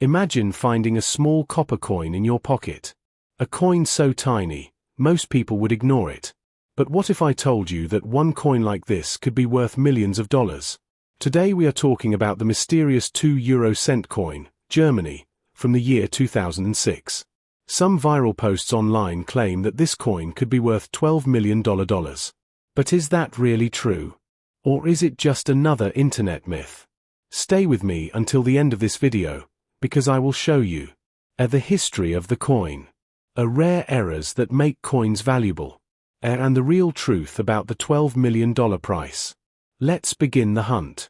Imagine finding a small copper coin in your pocket. A coin so tiny, most people would ignore it. But what if I told you that one coin like this could be worth millions of dollars? Today we are talking about the mysterious 2 euro cent coin, Germany, from the year 2006. Some viral posts online claim that this coin could be worth $12 million. But is that really true? Or is it just another internet myth? Stay with me until the end of this video, because I will show you the history of the coin, rare errors that make coins valuable, and the real truth about the $12 million price. Let's begin the hunt.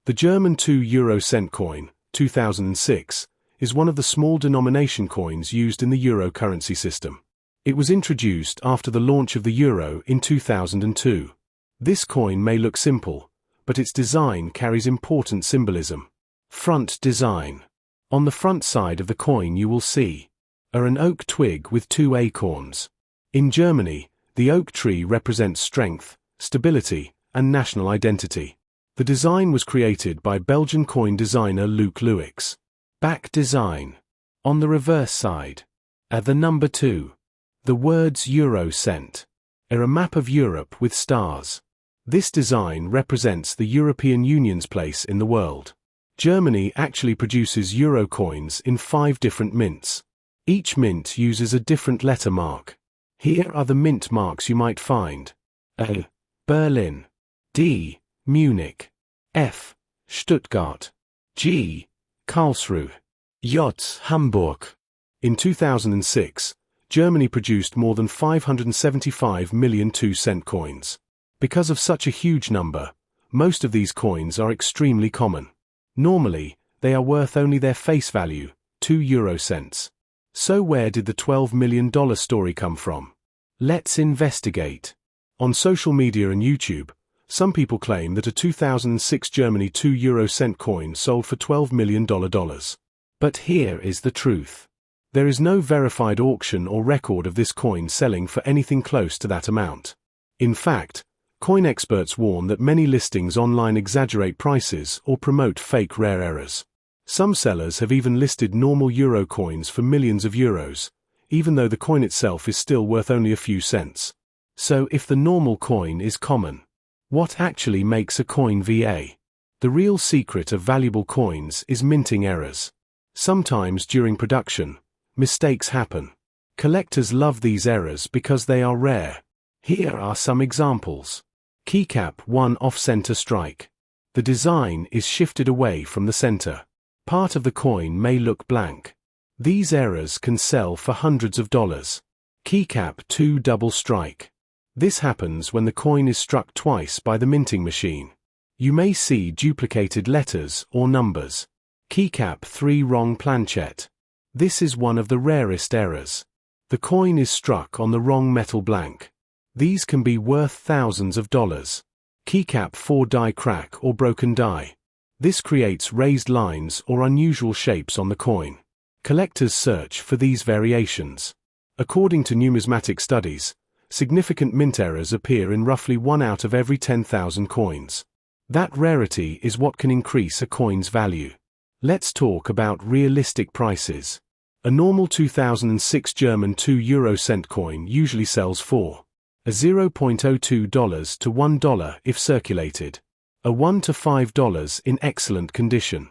The German 2 euro cent coin, 2006, is one of the small denomination coins used in the euro currency system. It was introduced after the launch of the euro in 2002. This coin may look simple, but its design carries important symbolism. Front design. On the front side of the coin you will see an oak twig with 2 acorns. In Germany, the oak tree represents strength, stability, and national identity. The design was created by Belgian coin designer Luc Louix. Back design. On the reverse side, the number 2. The words Euro cent. A map of Europe with stars. This design represents the European Union's place in the world. Germany actually produces euro coins in 5 different mints. Each mint uses a different letter mark. Here are the mint marks you might find. A. Berlin. D. Munich. F. Stuttgart. G. Karlsruhe. J. Hamburg. In 2006, Germany produced more than 575 million 2-cent coins. Because of such a huge number, most of these coins are extremely common. Normally, they are worth only their face value, 2 euro cents. So where did the $12 million story come from? Let's investigate. On social media and YouTube, some people claim that a 2006 Germany 2 euro cent coin sold for $12 million. But here is the truth. There is no verified auction or record of this coin selling for anything close to that amount. In fact, coin experts warn that many listings online exaggerate prices or promote fake rare errors. Some sellers have even listed normal euro coins for millions of euros, even though the coin itself is still worth only a few cents. So if the normal coin is common, what actually makes a coin VA? The real secret of valuable coins is minting errors. Sometimes during production, mistakes happen. Collectors love these errors because they are rare. Here are some examples. Keycap 1 off-center strike. The design is shifted away from the center. Part of the coin may look blank. These errors can sell for hundreds of dollars. Keycap 2 double strike. This happens when the coin is struck twice by the minting machine. You may see duplicated letters or numbers. Keycap 3 wrong planchette. This is one of the rarest errors. The coin is struck on the wrong metal blank. These can be worth thousands of dollars. Keycap 4 die crack or broken die. This creates raised lines or unusual shapes on the coin. Collectors search for these variations. According to numismatic studies, significant mint errors appear in roughly 1 out of every 10,000 coins. That rarity is what can increase a coin's value. Let's talk about realistic prices. A normal 2006 German 2 euro cent coin usually sells for $0.02 to $1 if circulated, $1 to $5 in excellent condition,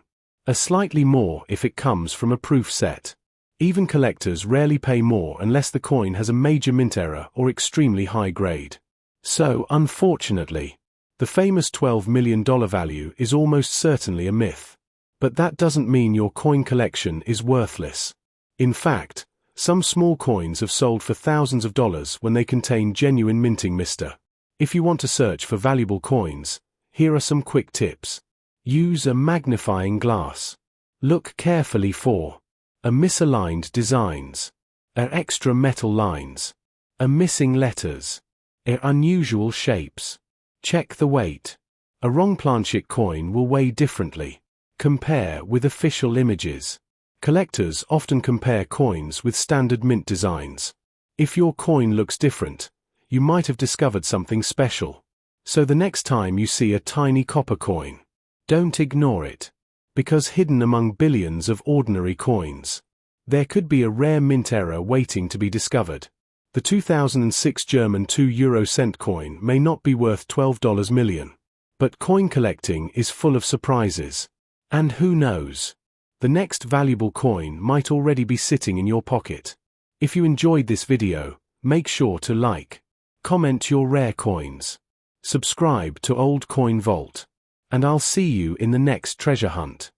slightly more if it comes from a proof set. Even collectors rarely pay more unless the coin has a major mint error or extremely high grade. So, unfortunately, the famous $12 million value is almost certainly a myth. But that doesn't mean your coin collection is worthless. In fact, some small coins have sold for thousands of dollars when they contain genuine minting mister. If you want to search for valuable coins, here are some quick tips. Use a magnifying glass. Look carefully for misaligned designs, extra metal lines, missing letters, unusual shapes. Check the weight. A wrong planchette coin will weigh differently. Compare with official images. Collectors often compare coins with standard mint designs. If your coin looks different, you might have discovered something special. So the next time you see a tiny copper coin, don't ignore it. Because hidden among billions of ordinary coins, there could be a rare mint error waiting to be discovered. The 2006 German 2 cent coin may not be worth $12 million. But coin collecting is full of surprises. And who knows? The next valuable coin might already be sitting in your pocket. If you enjoyed this video, make sure to like, comment your rare coins, subscribe to Old Coin Vault, and I'll see you in the next treasure hunt.